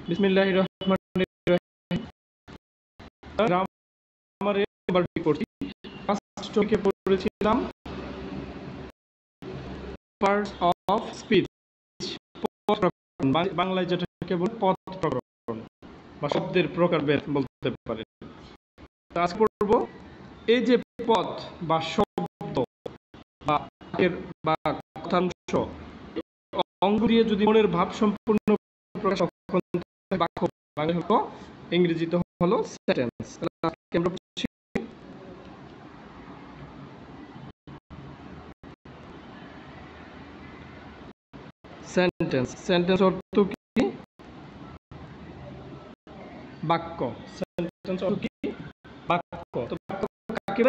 বিসমিল্লাহির রহমানির রহিম। গ্রামারে এবার করছি। ফার্স্ট টপিকে পড়েছিলাম পার্টস অফ স্পিচ, বাংলায় যেটাকে বলে পদ প্রকরণ বা শব্দের প্রকারভেদ বলতে পারে। আজকে পড়ব এই যে পদ বা শব্দ বা কথাংশ অঙ্গ দিয়ে যদি মনের ভাব সম্পূর্ণ প্রকাশ, বাক্য বাংলা হলো, ইংরেজিতে হলো সেন্টেন্স। সেন্টেন্স সেন্টেন্স অর্থ কি? বাক্য। সেন্টেন্স অর্থ কি? বাক্য। তো বাক্য কাকে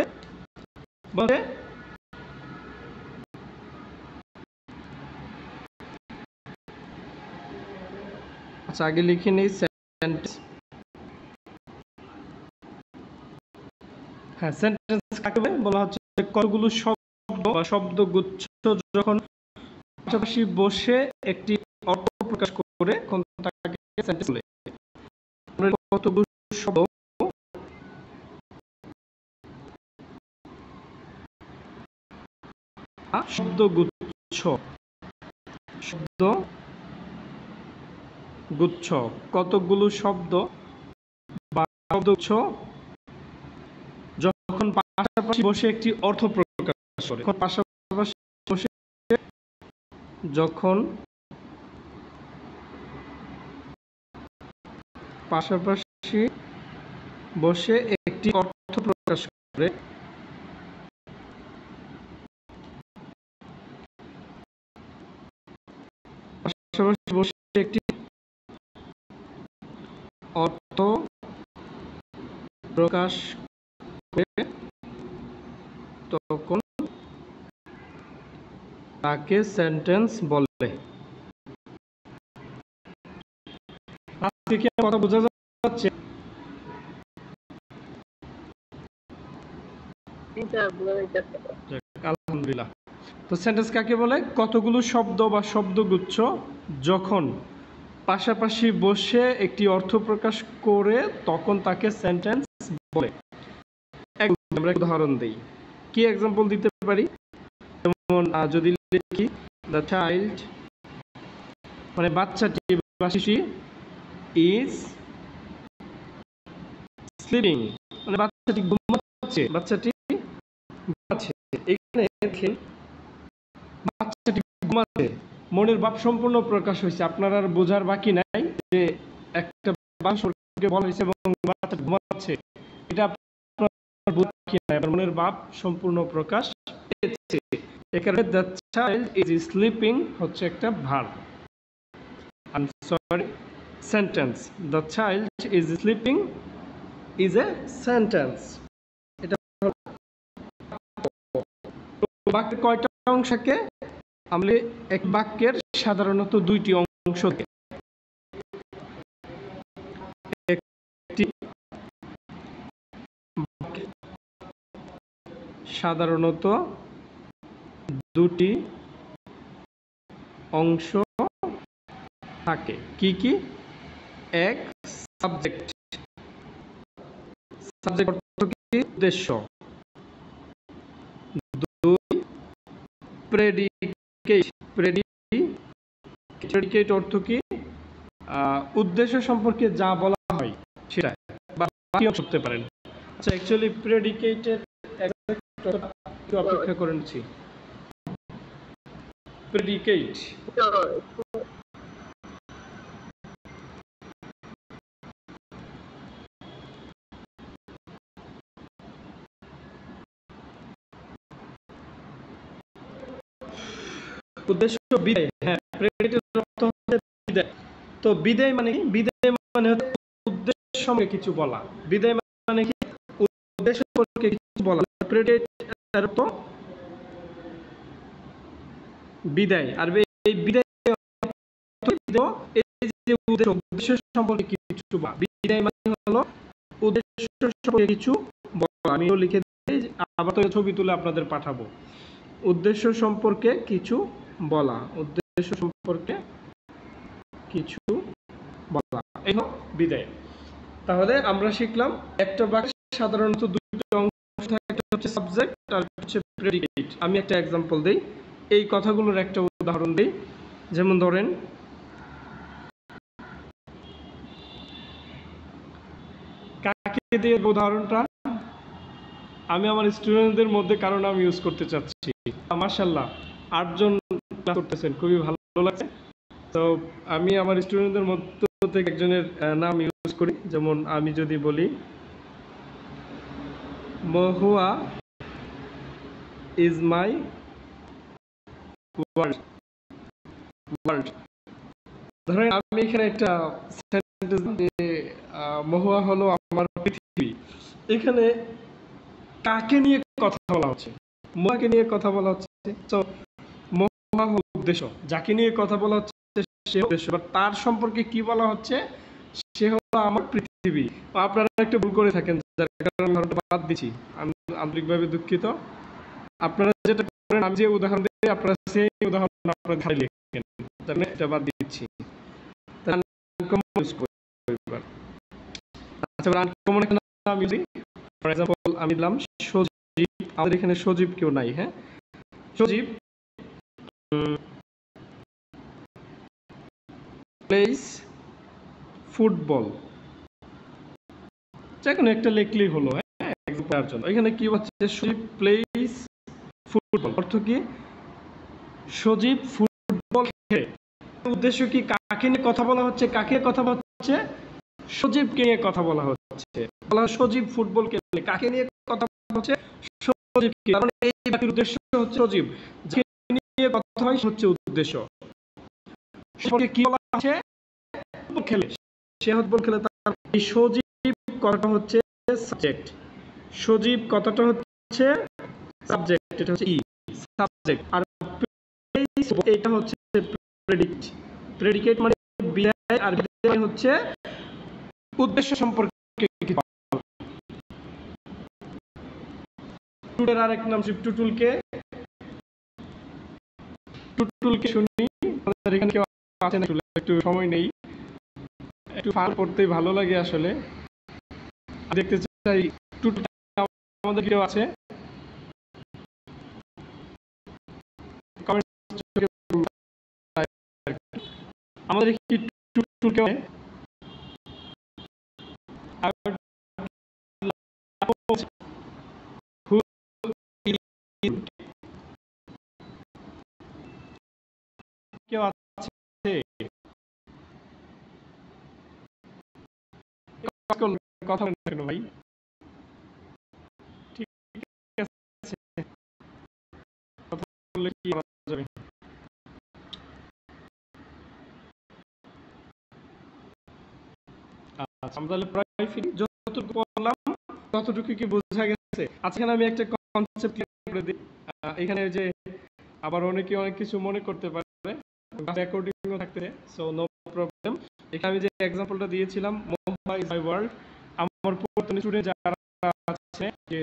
বলে? আচ্ছা, আগে লিখে নেই সেন্টেন্স। হ্যাঁ, সেন্টেন্স কাকে বলা হচ্ছে? কতগুলো শব্দ বা শব্দগুচ্ছ যখন পাশাপাশি বসে একটি অর্থ প্রকাশ করে তাকে সেন্টেন্স বলে। কতগুলো শব্দ শব্দগুচ্ছ শব্দগুচ্ছ কতগুলো শব্দ বা শব্দগুচ্ছ যখন পাশাপাশি বসে একটি অর্থ প্রকাশ করে। পাশাপাশি বসে একটি অর্থ প্রকাশ করে পাশাপাশি বসে একটি অর্থ প্রকাশ করে তখন তাকে সেন্টেন্স বলে। কথা বোঝা যাচ্ছে? আলহামদুলিল্লাহ। তো সেন্টেন্স কাকে বলে? কতগুলো শব্দ বা শব্দগুচ্ছ যখন পাশাপাশি বসে একটি অর্থ প্রকাশ করে তখন তাকে সেন্টেন্স বলে। আমরা উদাহরণ দিই। কি এক্সাম্পল দিতে পারি? যেমন যদি লিখি দ্য চাইল্ড, মানে বাচ্চাটি বা শিশু ইজ স্লিপিং, মানে বাচ্চাটি ঘুমাচ্ছে। এখানে দেখেন বাচ্চাটি ঘুমাচ্ছে, মনের ভাব সম্পূর্ণ প্রকাশ হয়েছে। আপনার আর বোঝার বাকি নাই যে একটা বাচ্চাকে বলা হয়েছে এবং বাচ্চা ঘুমাচ্ছে, এটা আপনার বাকি নাই, মনের ভাব সম্পূর্ণ প্রকাশ পেয়েছে। এখানে দ্য চাইল্ড ইজ স্লিপিং হচ্ছে একটা verb. Sentence the child is sleeping is a sentence. এটা বাক্যের কয়টা অংশকে? আমরা এক বাক্যের সাধারণত দুইটি অংশ, একটি সাধারণত দুটি অংশ থাকে। কি কি? এক, সাবজেক্ট। সাবজেক্ট অর্থ কি? উদ্দেশ্য। দুই, প্রেডিকেট। প্রেডিকেট অর্থ কি? উদ্দেশ্য সম্পর্কে যা বলা হয় সেটা, বা করতে পারেন। আচ্ছা, অ্যাকচুয়ালি প্রেডিকেটের একটু অপেক্ষা করেছি। প্রেডিকেট উদ্দেশ্য বিদায়। হ্যাঁ, প্রেডিকেটের অর্থ হচ্ছে বিদায়। তো বিদায় মানে কি? বিদায় মানে হচ্ছে উদ্দেশ্য সম্পর্কে কিছু বলা। বিদায় মানে কি? উদ্দেশ্য সম্পর্কে কিছু বলা। প্রেডিকেটের অর্থ বিদায়। আর এই বিদায় উদ্দেশ্য সম্পর্কে কিছু বলা। বিদায় মানে হলো উদ্দেশ্য সম্পর্কে কিছু বলা। আমি লিখে দিই, আবার তো ছবি তুলে আপনাদের পাঠাবো। উদ্দেশ্য সম্পর্কে কিছু বলা, উদ্দেশ্য সম্পর্কে কিছু বলা। এই হলো বিদায়। তাহলে আমরা শিখলাম একটা বাক্যে সাধারণত দুটো অংশ থাকে, একটা হচ্ছে সাবজেক্ট আর একটা হচ্ছে প্রেডিকেট। আমি একটা এক্সাম্পল দেই, এই কথাগুলোর একটা উদাহরণ দিই। যেমন ধরেন, কাকে দিয়ে উদাহরণটা আমি আমার স্টুডেন্টদের মধ্যে কারো নাম ইউজ করতে চাচ্ছি। মাশাআল্লাহ 8 জন ক্লাস করতেছেন, খুবই ভালো লাগছে। তো আমি আমার স্টুডেন্টদের মধ্যে থেকে একজনের নাম ইউজ করি। যেমন আমি যদি বলি মহুয়া ইজ মাই ওয়ার্ল্ড। ধরেন আমি এখানে একটা সেন্টেন্স যে মহুয়া হলো আমার পৃথিবী। এখানে কাকে নিয়ে কথা বলা হচ্ছে? মহুয়াকে নিয়ে কথা বলা হচ্ছে। তো মহুয়া হলো উদ্দেশ্য, যাকে নিয়ে কথা বলা হচ্ছে সে উদ্দেশ্য। তার সম্পর্কে কি বলা হচ্ছে? সে হলো আমার পৃথিবী। আপনারা একটু ভুল করে থাকেন, যার কারণে আমি বাদ দিচ্ছি, আমি আন্তরিকভাবে দুঃখিত। আপনারা যেটা করেন, আমি যে উদাহরণ দিই আপনারা সেই উদাহরণ আপনারা ধারে লিখেন, এটা বাদ দিচ্ছি। আমি দিলাম সজীব। আমাদের এখানে সজীব কেউ নাই। হ্যাঁ, সজীব প্লেস ফুটবল, যেকোনো একটা লিখলেই হলো। হ্যাঁ, জন্য এখানে কি হচ্ছে? সজীব প্লেস ফুটবল, অর্থ কি? সজীব ফুটবল খেলে। উদ্দেশ্য কি? কাকে নিয়ে কথা বলা হচ্ছে? কাকে কথা বলা হচ্ছে? সজীবকে নিয়ে কথা বলা হচ্ছে। সজীব ফুটবল খেলে, কাকে নিয়ে কথা বলা হচ্ছে? সজীবকে। কারণ এই বাক্যের উদ্দেশ্য হচ্ছে সজীব, যাকে নিয়ে কথা হয় হচ্ছে উদ্দেশ্য। সম্পর্কে কি বলা আছে? ফুটবল খেলে, সে ফুটবল খেলে। তার এই সজীব কথাটা হচ্ছে সাবজেক্ট। সজীব কথাটা হচ্ছে সাবজেক্ট, এটা হচ্ছে সাবজেক্ট। আর এটা হচ্ছে প্রেডিকেট। প্রেডিকেট মানে বিধায়, আর বিধায় হচ্ছে উদ্দেশ্য সম্পর্কে। টুটুলের আরেক নাম টুটুলকে। টুটুলকে শুনি, আমাদের এখানে কেউ আছে না? একটু সময় নেই, একটু ফান করতে ভালো লাগে আসলে। দেখতে চাই টুটুল আমাদের কেউ আছে? আমাদের কি টুটুল কেউ? কেউ আছে? কথা বলেন কেন ভাই? ঠিক আছে, কথা বললে কি বলা যাবে? আচ্ছা, আমরা তাহলে প্রায় ফিরি। যতটুকু বললাম ততটুকু কি বোঝা গেছে? আজকে আমি একটা কনসেপ্ট ক্লিয়ার করে দিই। এখানে যে আবার অনেকে অনেক কিছু মনে করতে পারে, রেকর্ডিংও থাকতে, সো নো প্রবলেম। এখানে আমি যে এক্সাম্পলটা দিয়েছিলাম, মোহা ইজ মাই ওয়ার্ল্ড, আমার পূর্বতন স্টুডেন্ট যারা আছে, যে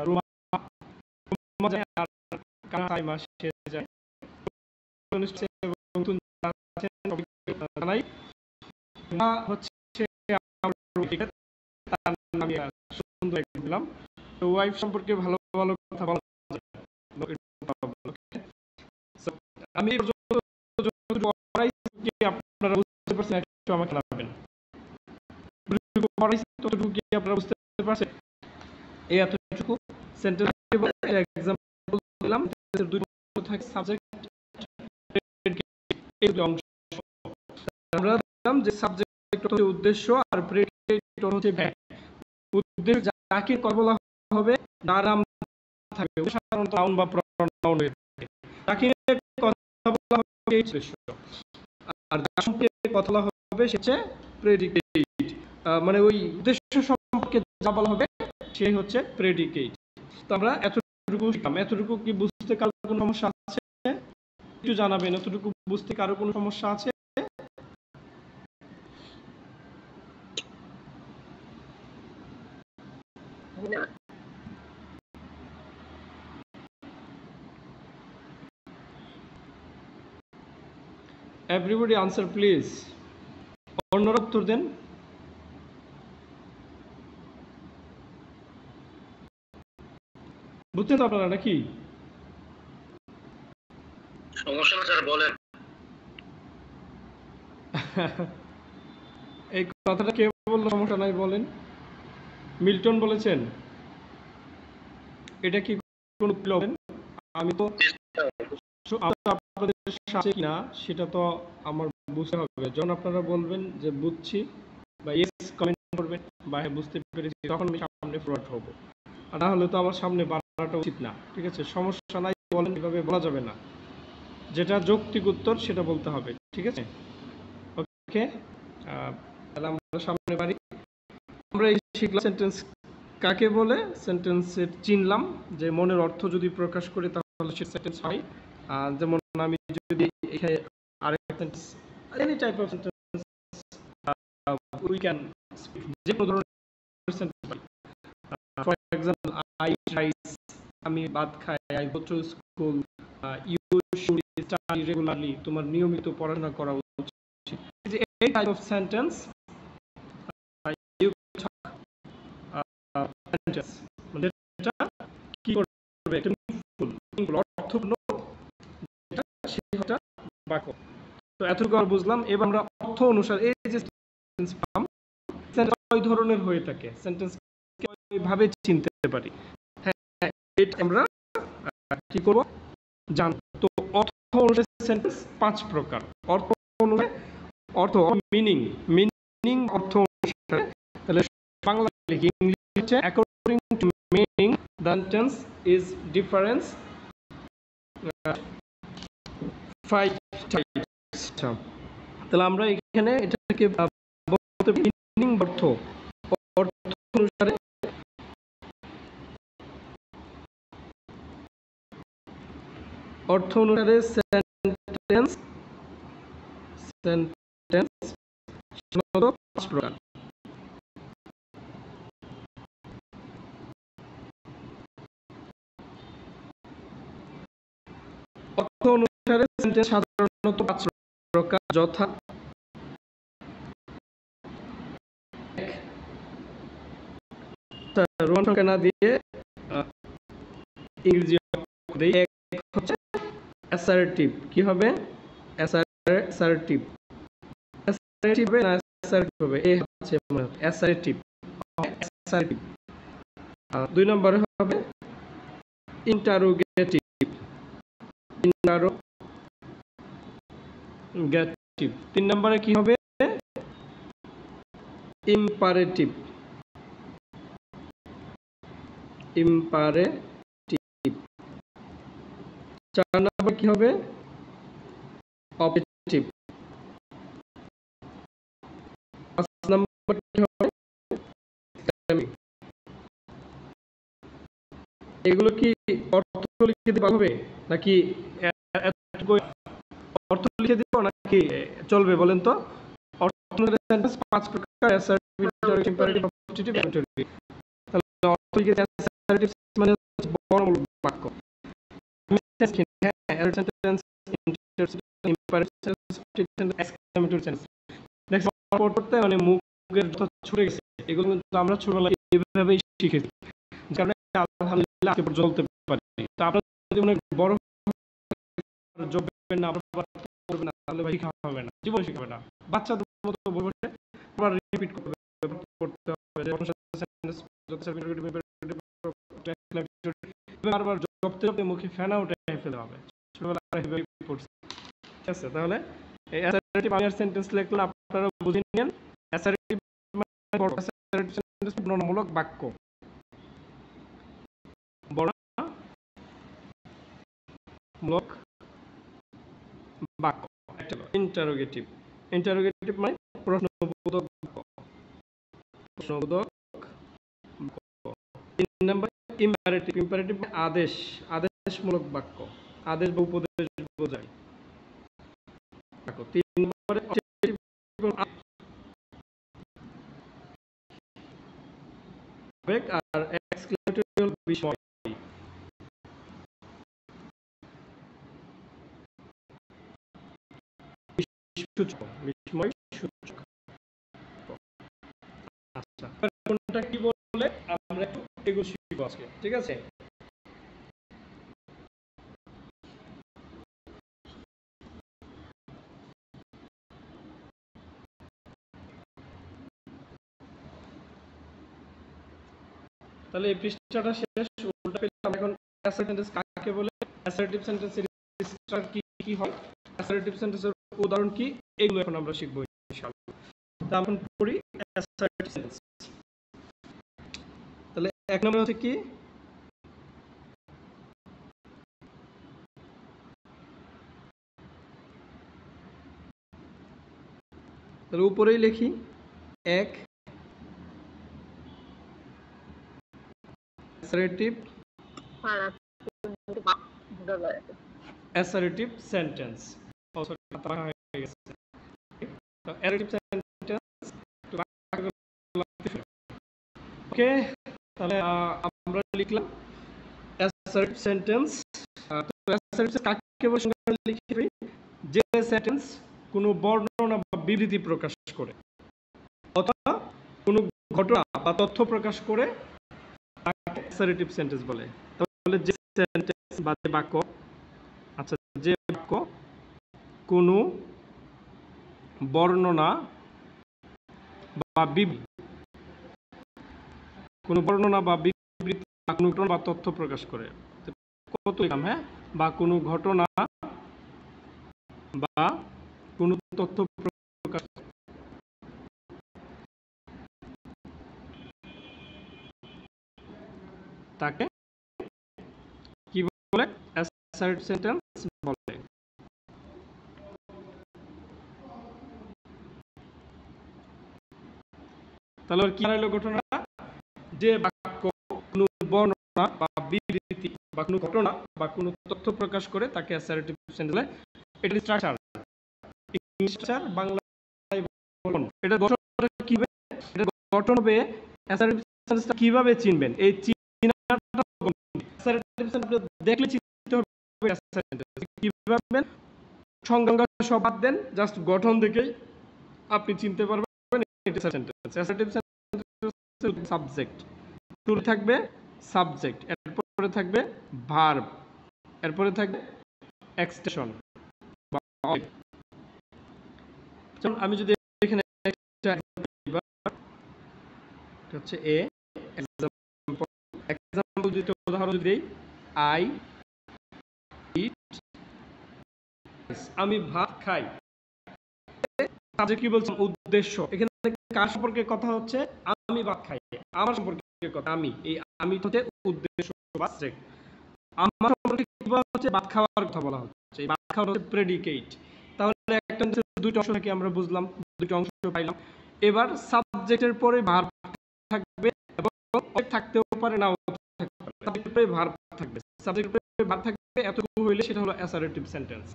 রুমা যায় আর কানাই মাসে যায়, নতুন জানাই হচ্ছে তার নামে সুন্দর দিলাম। তো ওয়াইফ সম্পর্কে ভালো ভালো কথা বলা যায়। আমি আপনারা বুঝতে পারছেন, একটু আমাকে জানাবেন। ততটুকু কি আপনারা বুঝতে পারছেন? এই এতটুকু সেন্টেন্স এক্সাম্পল দিলাম। দুই থাকে সাবজেক্ট, এই দুটো অংশ আমরা দিলাম যে সাবজেক্ট হচ্ছে উদ্দেশ্য আর প্রেডিকেট হচ্ছে ভ্যাট। উদ্দেশ্য যাকে কথা বলা হবে নাম থাকবে, সাধারণত নাউন বা প্রনাউন হয়ে থাকে। তাকে কথা বলা হবে এই উদ্দেশ্য, আর যার সম্পর্কে কথা বলা হবে সে হচ্ছে প্রেডিকেট। মানে ওই উদ্দেশ্য সম্পর্কে যা বলা হবে সেই হচ্ছে প্রেডিকেট। তো আমরা এতটুকু শিখলাম। এতটুকু কি বুঝতে কারো কোনো সমস্যা আছে? একটু জানাবেন, এতটুকু বুঝতে কারো কোনো সমস্যা আছে? Everybody answer please. অন্যরা উত্তর দেন। বুঝছেন তো আপনারা নাকি? সমস্যা না স্যার, বলেন। এই কথাটা কে বললো সমস্যা নাই বলেন? মিল্টন বলেছেন? এটা কি কোনো বলেন? আমি তো আপনাদের সাথে কিনা সেটা তো আমার বুঝতে হবে। যখন আপনারা বলবেন যে বুঝছি বা ইয়েস কমেন্ট করবেন বা হ্যাঁ বুঝতে পেরেছি, তখন আমি সামনে ফরওয়ার্ড হব। আর না হলে তো আমার সামনে বাড়াটা উচিত না। ঠিক আছে, সমস্যা নাই বলেন, এভাবে বলা যাবে না। যেটা যৌক্তিক উত্তর সেটা বলতে হবে। ঠিক আছে, ওকে। তাহলে আমরা সামনে বাড়ি। আমরা এই শিখলাম সেন্টেন্স কাকে বলে, সেন্টেন্সের চিনলাম যে মনের অর্থ যদি প্রকাশ করি তাহলে সে সেন্টেন্স হয়। যেমন আমি যদি এখানে আরেকটা sentence, any type of sentence we can speak, যে কোনো ধরনের সেন্টেন্স পাই। ফর এক্সাম্পল, আই রাইস, আমি ভাত খাই। I go to school, you should study regularly, তোমার নিয়মিত পড়াশোনা করা উচিত। এই type of sentence you sentence মানে এটা কি করবে, একটা মিনিংফুল অর্থপূর্ণ যেটা সেটা বাক্য। তো এতটুকু আর বুঝলাম। এবার আমরা অর্থ অনুসারে এই যে সেন্টেন্স পাম, সেন্টেন্স ওই ধরনের হয়ে থাকে, সেন্টেন্স ওইভাবে চিনতে পারি। হ্যাঁ, এটা আমরা কি করব জান। তো অর্থ অনুসারে সেন্টেন্স 5 প্রকার। অর্থ অনুসারে, অর্থ মিনিং, মিনিং অর্থ অনুসারে। তাহলে বাংলা লিখি, ইংলিশে according to meaning the sentence is difference 5 types. তাহলে আমরা এখানে এটাকে বলতে মিনিং অর্থ, অর্থ অনুসারে, অর্থ অনুসারে সেন্টেন্স, সেন্টেন্স সাধারণত 5 প্রকার। অর্থ অনুসারে সেন্টেন্স সাধারণত 5 প্রকার, যথা রোমান সংখ্যা না দিয়ে ইংরেজি দেই। এক হচ্ছে অ্যাসার্টিভ। কি হবে? অ্যাসার্টিভ। অ্যাসার্টিভ হবে না অ্যাসার্টিভ হবে, এই হচ্ছে অ্যাসার্টিভ। অ্যাসার্টিভ। 2 নম্বরে হবে ইন্টারোগেটিভ। ইন্টারোগেটিভ। 3 নম্বরে কি হবে? ইম্পারেটিভ। ইম্পারেটিভ। 4 নম্বর কি হবে? অবজেক্টিভ। 5 নম্বর কি হবে? এগুলো কি অর্থ লিখে দিতে হবে নাকি অর্থ লিখে দিব নাকি চলবে বলেন তো? অর্থ সেন্টেন্স 5 প্রকার, অ্যাসার্টিভ, ইম্পারেটিভ, অবজেক্টিভ, ইন্টারোগেটিভ। তাহলে অর্থ লিখে দিতে অ্যাসার্টিভ মানে বড়মূলক বাক্য। হ্যাঁ, sentence, imperative sentence, exclamatory sentence. দেখো পড়তে মানে মুখের যত ছুটে গেছে, এগুলো কিন্তু আমরা ছোটবেলায় এইভাবেই শিখেছি। কারণ আলহামদুলিল্লাহ আজকে পর্যন্ত চলতে পারি। তো আপনারা যদি অনেক বড় জববেন না, আবার করবেন না, তাহলে ভাই শিখা হবে না, জীবন শিখা হবে না। বাচ্চাদের মতো বসে বসে আবার রিপিট করবে, করতে হবে যে সেন্টেন্স বারবার জপতে জপতে মুখে ফেনা উঠে ফেলে হবে। ছোটবেলায় এইভাবেই পড়ছি। ঠিক আছে, তাহলে এই অ্যাসার্টিভ আমি সেন্টেন্স লিখলাম, আপনারা বুঝে নিন। অ্যাসার্টিভ মানে বড়, অ্যাসার্টিভ সেন্টেন্স বর্ণনামূলক বাক্য। বর্ণনামূলক বাক্য। ইন্টারোগেটিভ। ইন্টারোগেটিভ মানে প্রশ্নবোধক বাক্য। প্রশ্নবোধক বাক্য। 3 নাম্বার ইম্পারেটিভ। ইম্পারেটিভ মানে আদেশ, আদেশমূলক বাক্য, আদেশ বা উপদেশ বোঝায় বাক্য। 3 নম্বরে অবজেক্টিভ আর এক্সক্লেমেটরি বিষয়। বিস্ময় সূচক। আচ্ছা, কোনটা কি বলে আমরা একটু এগুলো শিখব আজকে। ঠিক আছে, তাহলে এই পৃষ্ঠাটা শেষ। উল্টা পেলাম। এখন অ্যাসার্টিভ সেন্টেন্স কাকে বলে, অ্যাসার্টিভ সেন্টেন্সের স্ট্রাকচার কি কি হয়, অ্যাসার্টিভ সেন্টেন্সের উদাহরণ কি, এগুলো এখন আমরা শিখব ইনশাআল্লাহ। তা এখন পড়ি অ্যাসার্টিভ সেন্টেন্স। তাহলে এক নম্বরে হচ্ছে কি, তাহলে উপরেই লিখি এক অ্যাসার্টিভ সেন্টেন্স। হয়ে গেছে। তো অ্যাসার্টিভ সেন্টেন্স ওকে। তাহলে আমরা লিখলাম অ্যাসার্টিভ সেন্টেন্স। তো অ্যাসার্টিভ কাকে বলে লিখি, যে সেন্টেন্স কোনো বর্ণনা বা বিবৃতি প্রকাশ করে অথবা কোনো ঘটনা বা তথ্য প্রকাশ করে তাকে অ্যাসার্টিভ সেন্টেন্স বলে। তাহলে যে সেন্টেন্স বা যে বাক্য, আচ্ছা যে বাক্য কোনো বর্ণনা বা বিবৃতি বা কোনো ঘটনা বা তথ্য প্রকাশ করে, কত লিখলাম, হ্যাঁ, বা কোনো ঘটনা বা কোনো তথ্য প্রকাশ তাকে কি বলে, অ্যাসার্টিভ সেন্টেন্স বলে। তাহলে কি হলো ঘটনাটা, যে বাক্য কোনো বর্ণনা বা বিবৃতি বা কোনো ঘটনা বা কোনো তথ্য প্রকাশ করে তাকে অ্যাসার্টিভ সেন্টেন্স বলে। এটা স্ট্রাকচার, স্ট্রাকচার বাংলায় বলুন। এটা গঠনটা কিভাবে, এটা গঠন হবে, অ্যাসার্টিভ সেন্টেন্সটা কিভাবে চিনবেন, এই চিনাটা অ্যাসার্টিভ সেন্টেন্স দেখলে চিনতে হবে অ্যাসার্টিভ সেন্টেন্স কিভাবে। সংজ্ঞা সব বাদ দেন, জাস্ট গঠন দেখেই আপনি চিনতে পারবেন এটা সেন্টেন্স। অ্যাসার্টিভ সেন্টেন্স সাবজেক্ট, শুরু থাকবে সাবজেক্ট, এরপরে থাকবে ভার্ব, এরপরে থাকবে এক্সটেনশন বা যেমন আমি যদি এখানে একটা হচ্ছে এ এক্সাম্পল দিতে উদাহরণ দিই, আই ইট, আমি ভাত খাই। কি বলছেন, উদ্দেশ্য, এখানে কার সম্পর্কে কথা হচ্ছে, আমি ভাত খাই, আমার সম্পর্কে কথা, আমি, এই আমি হচ্ছে উদ্দেশ্য বা সাবজেক্ট। আমার সম্পর্কে কিভাবে হচ্ছে ভাত খাওয়ার কথা বলা হচ্ছে, এই ভাত খাওয়ার হচ্ছে প্রেডিকেট। তাহলে একটা দুইটা অংশ থেকে আমরা বুঝলাম, দুইটা অংশ পাইলাম। এবার সাবজেক্টের পরে ভার্ব থাকবে এবং থাকতেও পারে, নাও থাকতে পারে, সাবজেক্টের পরে ভার্ব থাকবে, সাবজেক্টের পরে ভার্ব থাকবে। এতটুকু হইলে সেটা হলো অ্যাসার্টিভ সেন্টেন্স।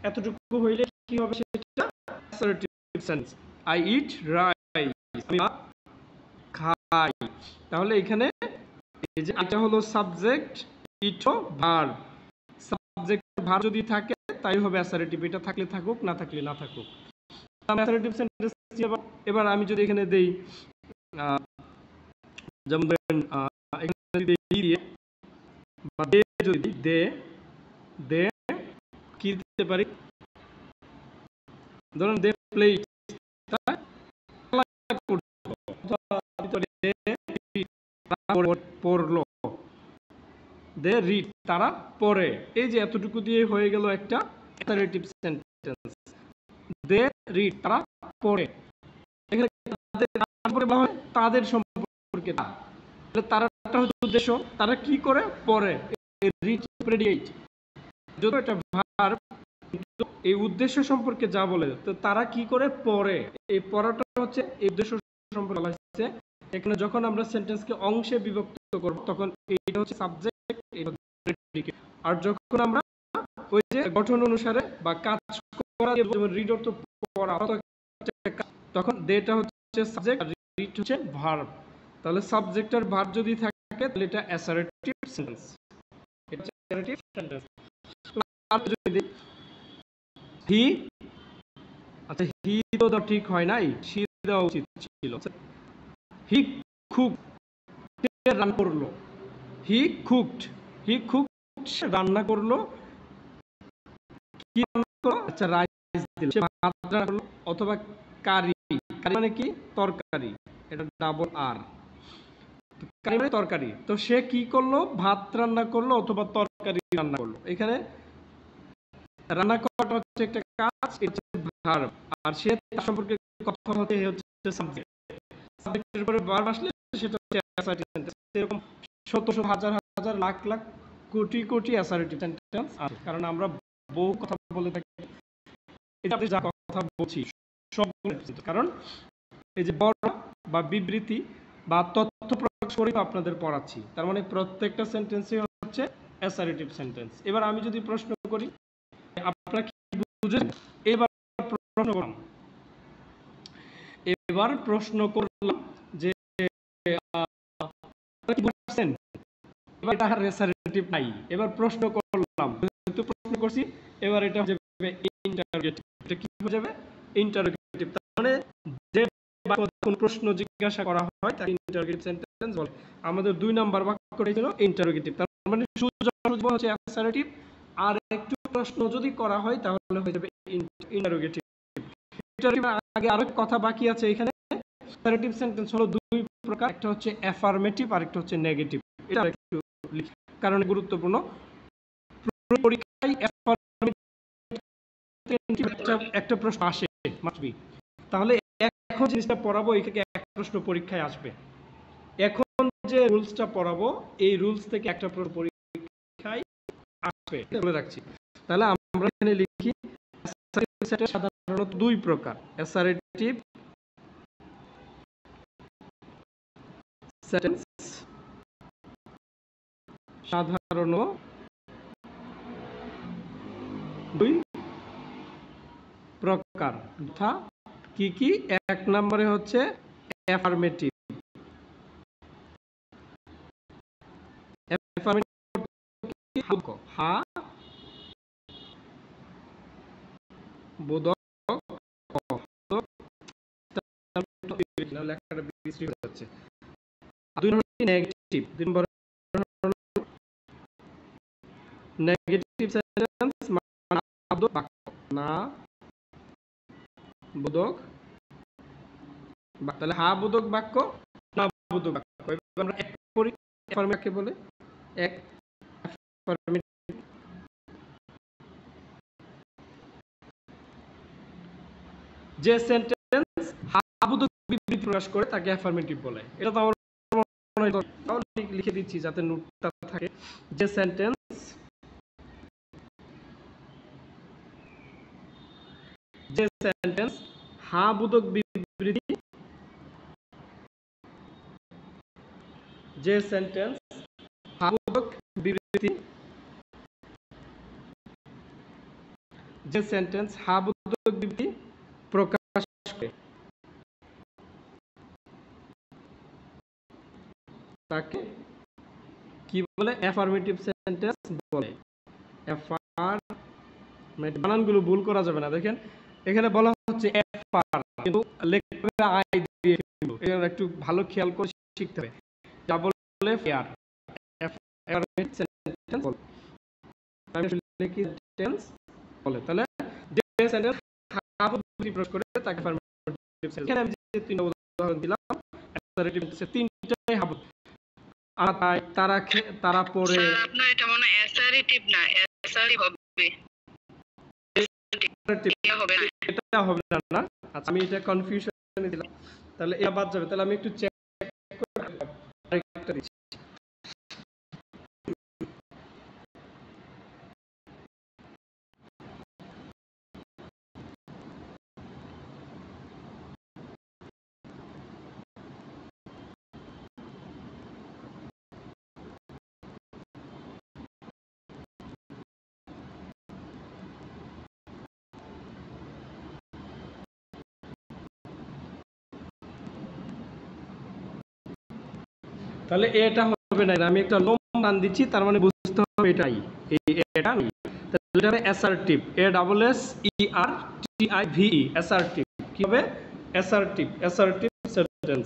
এতটুকু হইলে কি হবে, সেটা assertive sentence. I eat rice, আমি ভাত খাই। তাহলে এখানে এই যে এটা হলো সাবজেক্ট, ইটো ভার্ব। সাবজেক্ট ভার্ব যদি থাকে তাই হবে অ্যাসার্টিভ, এটা থাকলে থাকুক, না থাকলে না থাকুক। অ্যাসার্টিভ সেন্টেন্স এবার আমি যদি এখানে দেই, যেমন ধরেন এখানে যদি দিয়ে বা দে, যদি দে দে কি দিতে পারি, ধরুন দে প্লেট, পড়লো, দে রিড, তারা পড়ে। এই যে এতটুকু দিয়ে হয়ে গেল একটা অ্যাসার্টিভ সেন্টেন্স। দে রিড, তারা পড়ে। এখানে তাদের সম্পর্কে, তারাটা হচ্ছে উদ্দেশ্য, তারা কি করে, পড়ে। রিড প্রেডিকেট, যদিও এটা ভার্ব, কিন্তু এই উদ্দেশ্য সম্পর্কে যা বলে, তো তারা কি করে, পড়ে। এই পড়াটা হচ্ছে এই উদ্দেশ্য সম্পর্কে বলা হচ্ছে। এখানে যখন আমরা সেন্টেন্সকে অংশে বিভক্ত করব তখন এইটা হচ্ছে সাবজেক্ট, এটা হচ্ছে প্রেডিকেট। আর যখন আমরা ওই যে গঠন অনুসারে বা কাজ করা, যেমন রিড অর্থ পড়া, তখন দেটা হচ্ছে সাবজেক্ট আর রিড হচ্ছে ভার্ব। তাহলে সাবজেক্ট আর ভার্ব যদি থাকে তাহলে এটা অ্যাসার্টিভ সেন্টেন্স। এটা অ্যাসার্টিভ সেন্টেন্স। আমি যদি হি, আচ্ছা হি তো ঠিক হয় নাই, সি দেওয়া উচিত ছিল। হি কুক, রান্না করলো, হি কুকড, হি কুকড, রান্না করলো। কি রান্না করলো, আচ্ছা রাইস দিল, সে ভাত রান্না করলো, অথবা কারি, কারি মানে কি, তরকারি, এটা ডাবল আর। কারি মানে তরকারি। তো সে কি করলো? ভাত রান্না করলো অথবা তরকারি রান্না করলো। এখানে রান্না করাটা হচ্ছে একটা কাজ, এটা হচ্ছে ভার্ব। আর সে তার সম্পর্কে কথা হচ্ছে হচ্ছে সাবজেক্ট। সাবজেক্টের উপরে ভার্ব আসলে সেটা হচ্ছে অ্যাসার্টিভ সেন্টেন্স। এরকম শত শত হাজার হাজার লাখ লাখ কোটি কোটি অ্যাসার্টিভ সেন্টেন্স আছে। কারণ আমরা বহু কথা বলে থাকি। এই যে আপনি যা কথা বলছি সবগুলো, কারণ এই যে বর্ণনা বা বিবৃতি বা তথ্য প্রকাশ করে আপনাদের পড়াচ্ছি, তার মানে প্রত্যেকটা সেন্টেন্সই হচ্ছে অ্যাসার্টিভ সেন্টেন্স। এবার আমি যদি প্রশ্ন করি, আপনারা কি বুঝেন? এবার প্রশ্ন করলাম, যে কি বুঝছেন? এবার এটা অ্যাসার্টিভ নাই। এবার প্রশ্ন করলাম, যেহেতু প্রশ্ন করছি, এবার এটা হয়ে যাবে ইন্টারোগেটিভ। এটা কি হয়ে যাবে? ইন্টারোগেটিভ। তার মানে যে কোন প্রশ্ন জিজ্ঞাসা করা হয় তাকে ইন্টারোগেটিভ সেন্টেন্স বলে। আমাদের 2 নাম্বার বাক্যটা ছিল ইন্টারোগেটিভ। তার মানে সোজা হচ্ছে অ্যাসার্টিভ, আর একটু প্রশ্ন যদি করা হয় তাহলে হয়ে যাবে ইন্টারোগেটিভ। আগে আরো কথা বাকি আছে এখানে। অ্যাসার্টিভ সেন্টেন্স হলো 2 প্রকার, একটা হচ্ছে অ্যাফার্মেটিভ আর একটা হচ্ছে নেগেটিভ। এটা একটু লিখি কারণ গুরুত্বপূর্ণ। পরীক্ষায় একটা প্রশ্ন আসে, মাস্ট বি। তাহলে এখন জিনিসটা পড়াবো, এখানে এক প্রশ্ন পরীক্ষায় আসবে। এখন যে রুলসটা পড়াবো, এই রুলস থেকে একটা প্রশ্ন পরীক্ষায় আসবে, বলে রাখছি। তাহলে আমরা এখানে লিখি সাধারণত 2 প্রকার, অ্যাসার্টিভ সেন্টেন্স সাধারণ 2 প্রকার। তথা কি কি? 1 নম্বরে হচ্ছে অ্যাফার্মেটিভ। হা বোধক লেখাটা বিশ্রী হয়ে যাচ্ছে। 2 নম্বর নেগেটিভ। 2 নম্বর নেগেটিভ সেন্টেন্স মানে বাক্য, না বোধক বাক্য। তাহলে হা বোধক বাক্য, না বোধক বাক্য। এবার আমরা এক করি, অ্যাফার্মেটিভ বলে এক অ্যাফার্মেটিভ। যে সেন্টেন্স হা বোধক বিবৃতি প্রকাশ করে তাকে অ্যাফার্মেটিভ বলে। এটা তো আমার মনে হয় লিখে দিচ্ছি যাতে নোটটা থাকে। যে সেন্টেন্স হা বোধক বিবৃতি, যে সেন্টেন্স হা বোধক বিবৃতি, যে সেন্টেন্স হা বোধক বিবৃতি প্রকাশ করে তাকে কি বলে? অ্যাফার্মেটিভ সেন্টেন্স বলে। অ্যাফার্মেটিভ বানানগুলো ভুল করা যাবে না। দেখেন এখানে বলা হচ্ছে এফআর, কিন্তু লেখা আই দিয়ে ফেলবো। এটা একটু ভালো খেয়াল করে শিখতে হবে। যা বলে ফেয়ার অ্যাফার্মেটিভ সেন্টেন্স বলে। আমি লিখি সেন্টেন্স বলে। তাহলে যে সেন্টেন্স হা বোধক প্রকাশ করে তাকে অ্যাফার্মেটিভ সেন্টেন্স। এখানে আমি যে 3টা উদাহরণ দিলাম, অ্যাসার্টিভ সেন্টেন্সে 3টাই হা বোধক। আর তারা পড়ে, স্যার আপনার এটা মনে হয় অ্যাসার্টিভ না, অ্যাসার্টিভ হবে। এটা হবে না। আচ্ছা আমি এটা কনফিউশনে দিলাম, তাহলে এটা বাদ যাবে। তাহলে আমি একটু চেক করে আরেকটা দিচ্ছি। তাহলে এটা হবে না, আমি একটা লম্বা টান দিচ্ছি, তার মানে বুঝতে হবে এটাই, এটা নেই। তাহলে এটা assertive, A double S E R T I V E, assertive. কি হবে? Assertive sentence.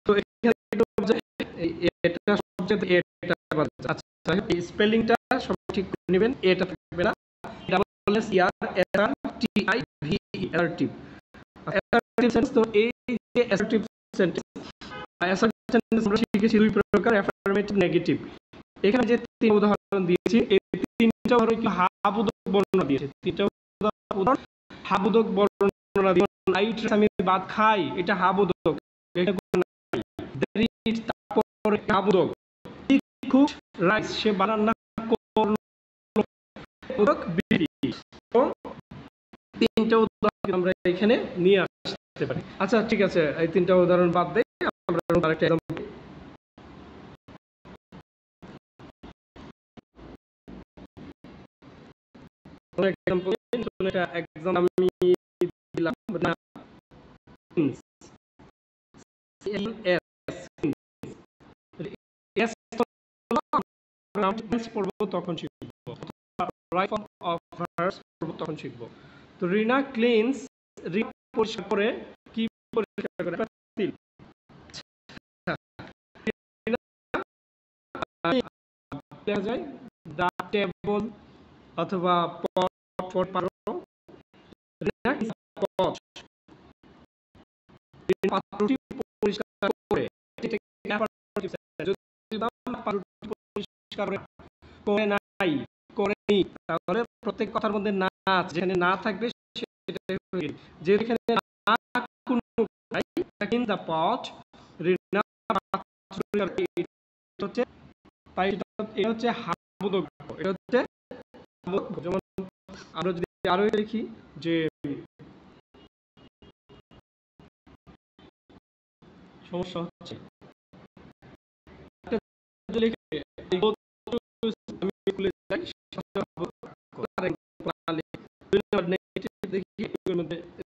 তো এটা সবচেয়ে এটা বাদ। আচ্ছা এই স্পেলিংটা সব ঠিক করে নেবেন, এটা থাকবে না। Double S E R S R T I V E, assertive. Assertive sentence. তো এই যে অ্যাসার্টিভ সেন্টেন্স অ্যাসার্টিভ সেন্টেন্স আমরা শিখেছি দুই প্রকার, অ্যাফার্মেটিভ, নেগেটিভ। এখানে যে তিন উদাহরণ দিয়েছি এই তিনটা উদাহরণ কি হাবোধক বর্ণনা দিয়েছে। তিনটা উদাহরণ হাবোধক বর্ণনা দিয়ে আই আমি ভাত খাই, এটা হাবোধক। এটা তারপরে হাবোধক খুব রাইস সে বানান করলো তিনটা উদাহরণ আমরা এখানে নিয়ে আসতে পারি। আচ্ছা ঠিক আছে, এই তিনটা উদাহরণ বাদ দেই, আমরা আরেকটা এক্সাম্পল আমি দিলাম না তখন শিখবো, তখন শিখবো। তো রিনা ক্লিনস, পরিষ্কার করে কি পরিষ্কার করে যায় দা টেবল অথবা পট ফর পারো পাত্রটি পরিষ্কার করে করে নাই করেনি, তাহলে প্রত্যেক কথার মধ্যে না যেখানে না থাকবে যেখানে না কোনো ইন দা পট রিনা হচ্ছে তাই এটা হচ্ছে হাবোধক। এটা হচ্ছে যেমন আমরা যদি আরো দেখি যে সমস্যা হচ্ছে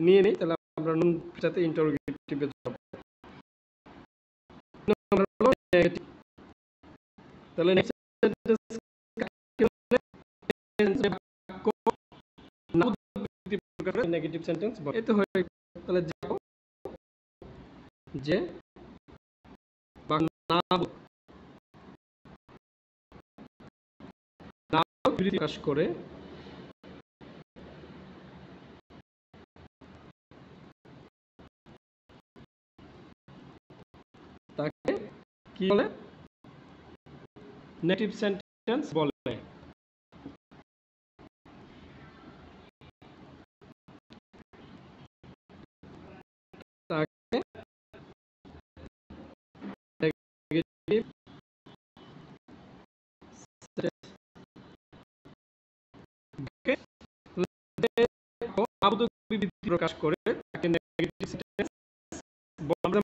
নিয়ে নেই, তাহলে আমরা নুন সাথে ইন্টারোগেটিভে যাব। তাহলে নেগেটিভ সেন্টেন্স এতে হয়ে তাহলে যে প্রকাশ করে তাকে কি বলে? নেগেটিভ সেন্টেন্স বলে। তাকে নেগেটিভ প্রকাশ করে তাকে নেগেটিভ সেন্টেন্স আমরা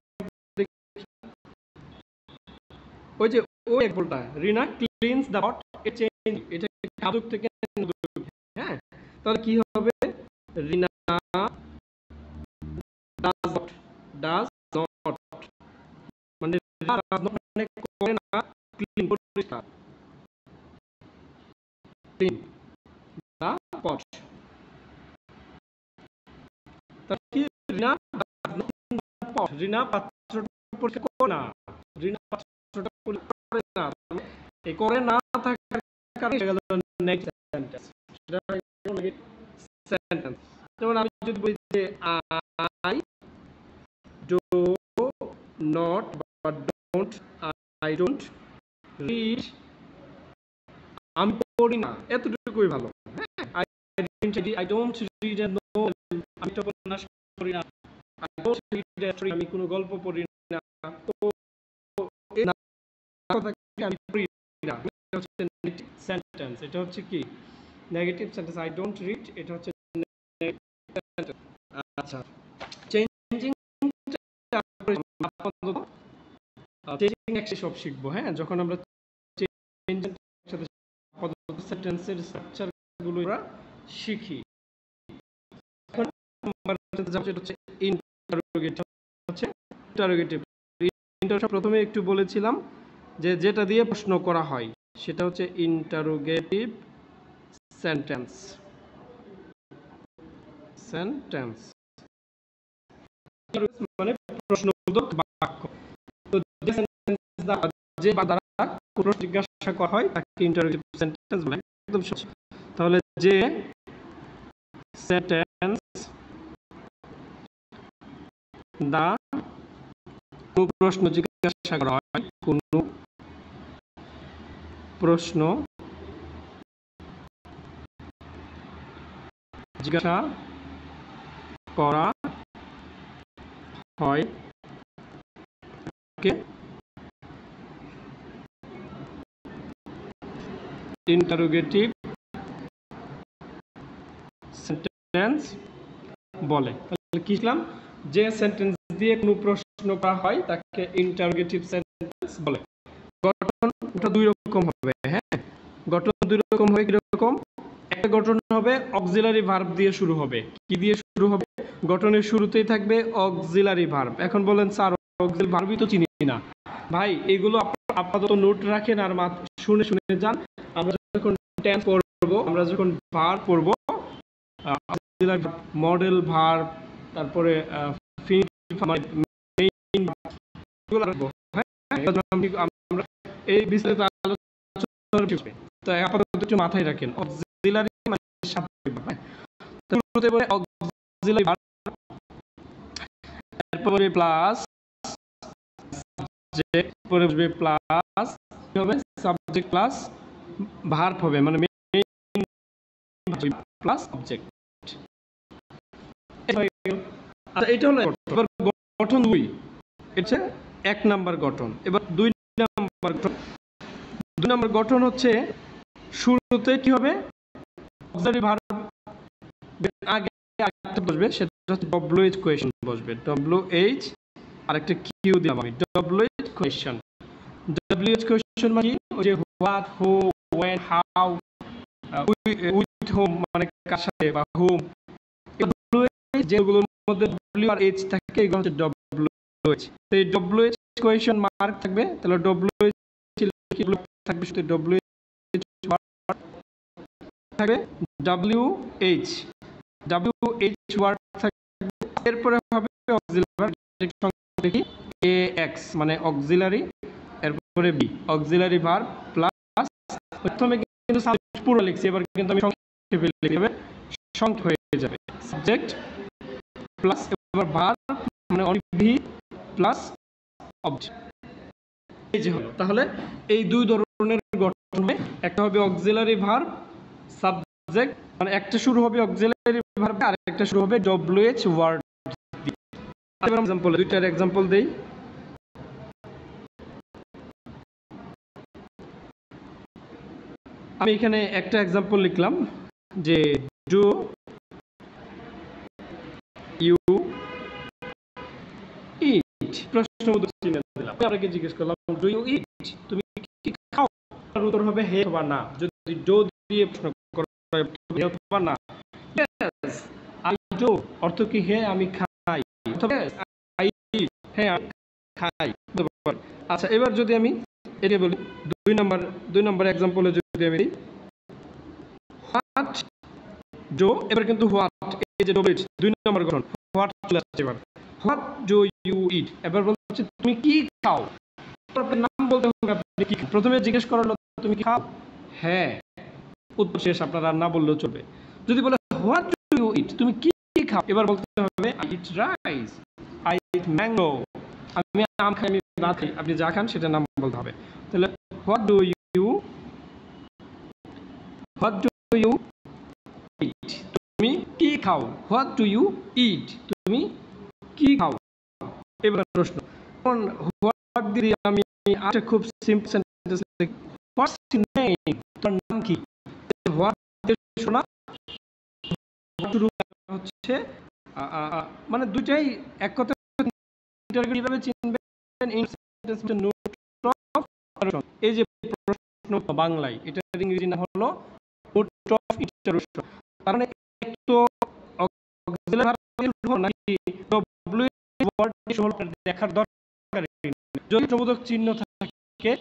ওই যে ওই এক্সাম্পলটা রিনা ক্লিনস দ্য পট চেঞ্জ, এটা হাবোধক থেকে হ্যাঁ, তাহলে কি হবে? রিনা ডাজ নট মানে করে না ক্লিন পরিষ্কার ক্লিন দ্য পট, রিনা পাত্রটা পরিষ্কার করে না, রিনা পাত্রটা পরিষ্কার করে না, এই করে না থাকার কারণে গেল নেগেটিভ সেন্টেন্স। সেটা নেগেটিভ সেন্টেন্স। যেমন আমি যদি বলি যে আই ডু নট বা ডোন্ট, আই ডোন্ট রিড, আমি পড়ি না, এতটুকুই ভালো। হ্যাঁ, I don't read a novel, আমি তো উপন্যাস পড়ি না, আমি কোনো গল্প পড়ি না, তো এই আমি পড়ি না, এটা হচ্ছে নেগেটিভ সেন্টেন্স। এটা হচ্ছে কি negative sentence. I don't read, এটা হচ্ছে নেগেটিভ সেন্টেন্স। আচ্ছা, চেঞ্জিং সব শিখবো। হ্যাঁ, যখন আমরা সেন্টেন্সের স্ট্রাকচার গুলো শিখি, প্রথমে একটু বলেছিলাম যে যেটা দিয়ে প্রশ্ন করা হয় সেটা হচ্ছে ইন্টারোগেটিভ সেন্টেন্স। সেন্টেন্স মানে প্রশ্নবোধক বাক্য। তো যে সেন্টেন্স যে দ্বারা প্রশ্ন জিজ্ঞাসা করা হয় তাকে ইন্টারোগেটিভ সেন্টেন্স বলে। একদম সহজ। তাহলে যে সেন্টেন্স দা প্রশ্ন জিজ্ঞাসা জিজ্ঞাসা করা হয়, কোনো প্রশ্ন জিজ্ঞাসা করা হয় ইন্টারোগেটিভ সেন্টেন্স বলে। তাহলে কি শিখলাম? যে সেন্টেন্স দিয়ে কোনো প্রশ্ন করা হয় তাকে ইন্টারোগেটিভ সেন্টেন্স বলে। গঠনটা দুই রকম হবে। হ্যাঁ, গঠন দুই রকম হয়। কিরকম? একটা গঠন হবে অক্সিলারি ভার্ব দিয়ে শুরু হবে। কি দিয়ে শুরু হবে? গঠনের শুরুতেই থাকবে অক্সিলারি ভার্ব। এখন বলেন স্যার অক্সিলারি ভার্বই তো চিনি না। ভাই এগুলো আপাতত নোট রাখেন আর শুনে শুনে যান। আমরা যখন টেন্স পড়বো, আমরা যখন ভার্ব পড়বো, অক্সিলারি ভার্ব, মডেল ভার্ব, তারপরে মেইন এগুলো রাখবো। হ্যাঁ, আমরা এই বিস্তারিত আলোচনা। তো আপাতত একটু মাথায় রাখেন অক্সিলারি মানে সাবজেক্ট ভার্ব। তো শুরুতে বলে অক্সিলারি ভার্ব, তারপরে প্লাস সাবজেক্ট, পরে বসবে প্লাস কি হবে? সাবজেক্ট প্লাস ভার্ব হবে, মানে মেইন প্লাস অবজেক্ট। আচ্ছা, এটা হলো এবার গঠন দুই। এটা এক নাম্বার গঠন। এবার দুই নাম্বার গঠন। দুই নাম্বার গঠন হচ্ছে শুরুতে কি হবে? অক্সিলারি ভার্ব আগে আরেকটা বসবে, সেটা হচ্ছে ডব্লিউএইচ কোয়েশ্চন বসবে। ডব্লিউএইচ আরেকটা কিউ দিলাম আমি, ডব্লিউএইচ কোয়েশ্চন। ডব্লিউএইচ কোয়েশ্চন মানে ওই যে what, who, when, how, with whom মানে কার সাথে, বা হোম, যেগুলোর মধ্যে ডব্লিউ আর এইচ থাকে এগুলো হচ্ছে ডব্লিউএইচ। তো এই ডব্লিউএইচ কোয়েশ্চন মার্ক থাকবে, তাহলে ডব্লিউএইচ থাকবে, শুধু ডব্লিউএইচ থাকবে, ডব্লিউএইচ ওয়ার্ড থাকবে। এরপরে হবে অক্সিলারি, দেখি এ এক্স মানে অক্সিলারি, এরপরে বি অক্সিলারি ভার্ব প্লাস, প্রথমে কিন্তু সাবজেক্ট পুরো লিখছি, এবার কিন্তু আমি সংক্ষেপে লিখবে, সংক্ষেপ হয়ে যাবে। সাবজেক্ট প্লাস এবার ভার্ব মানে ভি প্লাস অবজেক্ট, এই যে হলো। তাহলে এই দুই ধরনের গঠন হবে। একটা হবে অক্সিলারি ভার্ব সাবজেক্ট, মানে একটা শুরু হবে অক্সিলারি ভার্ব আর একটা শুরু হবে ডব্লিউএইচ ওয়ার্ড দিয়ে। এবার एग्जांपल দুইটার एग्जांपल দেই। আমি এখানে একটা एग्जांपल লিখলাম যে ডু ইউ ইট, প্রশ্নবোধক চিহ্ন দিলাম। আমি আপনাকে জিজ্ঞেস করলাম ডু ইউ ইট, তুমি কি খাও? তার উত্তর হবে হে অথবা না। যদি ডু দিয়ে প্রশ্ন করা হয় হে অথবা না। ইয়েস আই ডু অর্থ কি হে আমি খাই, অথবা আই ইট হ্যাঁ আমি খাই। আচ্ছা, এবার যদি আমি এটা বলি দুই নাম্বার एग्जांपल যদি আমি দিই হোয়াট ডু, এবার কিন্তু হোয়াট এই যে ডব্লিউএইচ দুই নাম্বার গঠন, হোয়াট চলে আসছে। এবার হোয়াট ডু ইউ ইট, এবার বলছে তুমি কি খাও? আপনার নাম বলতে হবে, আপনি কি খান। প্রথমে জিজ্ঞেস করা হলো তুমি কি খাও, হ্যাঁ, উত্তর শেষ, আপনার আর না বললেও চলবে। যদি বলে হোয়াট ডু ইউ ইট, তুমি কি খাও, এবার বলতে হবে I eat rice, I eat mango, আমি আম খাই, আমি ভাত খাই। আপনি যা খান সেটা নাম বলতে হবে। তাহলে হোয়াট ডু ইউ ইট, তুমি কি খাও, হোয়াট ডু ইউ ইট, তুমি কি খাও। এবার প্রশ্ন, কোন হোয়াট দিয়ে আমি আরেকটা খুব সিম্পল সেন্টেন্স লিখি, হোয়াটস ইউর নেম, তোমার নাম কি। হোয়াট দিয়ে শোনা শুরু হচ্ছে মানে দুইটাই এক কথা কিভাবে চিনবেন, ইন সেন্টেন্স নোট অফ, এই যে প্রশ্ন বাংলায় এটার ইংরেজি নাম হলো নোট অফ ইন্টারোগেশন। কারণ তো অক্সিলারি ভার্ব নাকি ডব্লিউ ওয়ার্ড দেখার দরকার নেই, যদি প্রবোধক চিহ্ন থাকে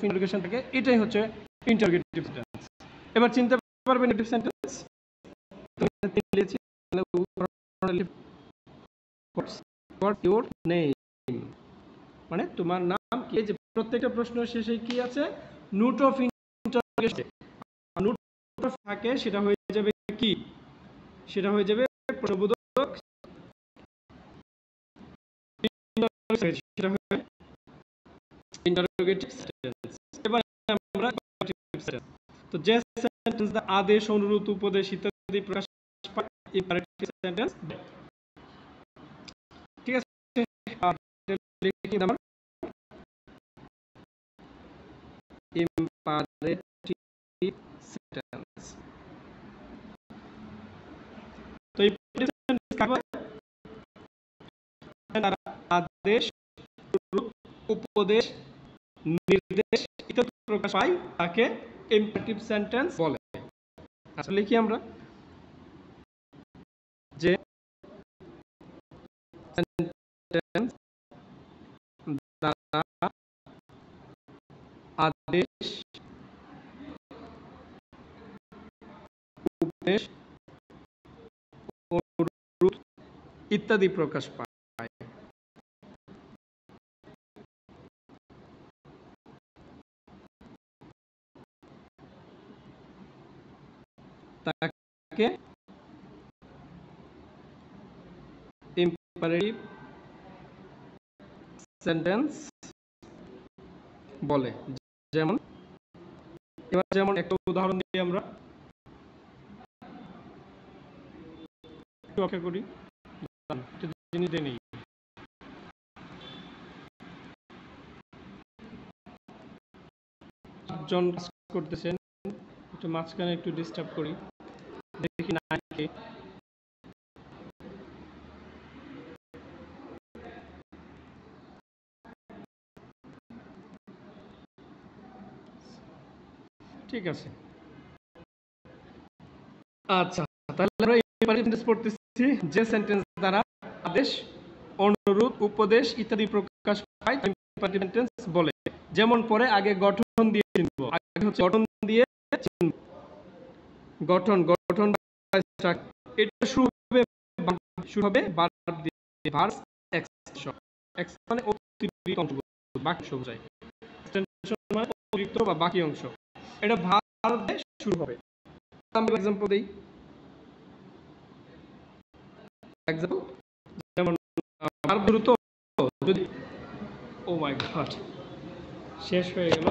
ইন্টারোগেশন থাকে, এটাই হচ্ছে ইন্টারোগেটিভ সেন্টেন্স। এবার চিনতে পারবেন negative sentence. What's your name মানে তোমার নাম কি। যে প্রত্যেকটা প্রশ্নের শেষে কি আছে, note of interrogation note of থাকে, সেটা হয়ে যাবে কি, সেটা হয়ে যাবে প্রবোধক সেটা হবে ইন্টারোগেটিভ সেন্টেন্স। এবার আমরা ইম্পারেটিভ সেন্টেন্স। তো যে সেন্টেন্স দ্বারা আদেশ, অনুরোধ, উপদেশ ইত্যাদি প্রকাশ পায় ইম্পারেটিভ সেন্টেন্স। ঠিক আছে, আর লিখি আমরা ইম্পারেটিভ সেন্টেন্স। তো ইম্পারেটিভ সেন্টেন্স কাকে দ্বারা আদেশ, উপদেশ, নির্দেশ ইত্যাদি প্রকাশ পায় তাকে ইম্পারেটিভ সেন্টেন্স বলে। আচ্ছা লিখি আমরা যে সেন্টেন্স দ্বারা আদেশ, উপদেশ, অনুরোধ ইত্যাদি প্রকাশ পায় তাকে ইম্পারেটিভ সেন্টেন্স বলে। যেমন এবার যেমন একটা উদাহরণ দিই আমরা, একটু অপেক্ষা করি, একটা জিনিস দিয়ে নেই। জন কাজ করতেছেন, একটু মাঝখানে একটু ডিস্টার্ব করি, দেখি না কে। ঠিক আছে, আচ্ছা তাহলে আমরা ইম্পারেটিভ সেন্টেন্স পড়তেছি যে সেন্টেন্স দ্বারা আদেশ, অনুরোধ, উপদেশ ইত্যাদি প্রকাশ পায় ইম্পারেটিভ সেন্টেন্স বলে। যেমন পরে আগে গঠন দিয়ে চিনব, আগে হচ্ছে গঠন দিয়ে চিনব। গঠন গঠন এটা শুরু হবে ভার্ব দিয়ে, ভার্ব অ্যাকশন। অ্যাকশন মানে অতিরিক্ত অংশ, বাকি অংশ বোঝায়। এক্সটেনশন মানে অতিরিক্ত বা বাকি অংশ। এটা ভার্ব দিয়ে শুরু হবে। আমরা एग्जांपल দেই। एग्जांपल যেমন ভার্ব দ্রুত যদি, ও মাই গড শেষ হয়ে গেল।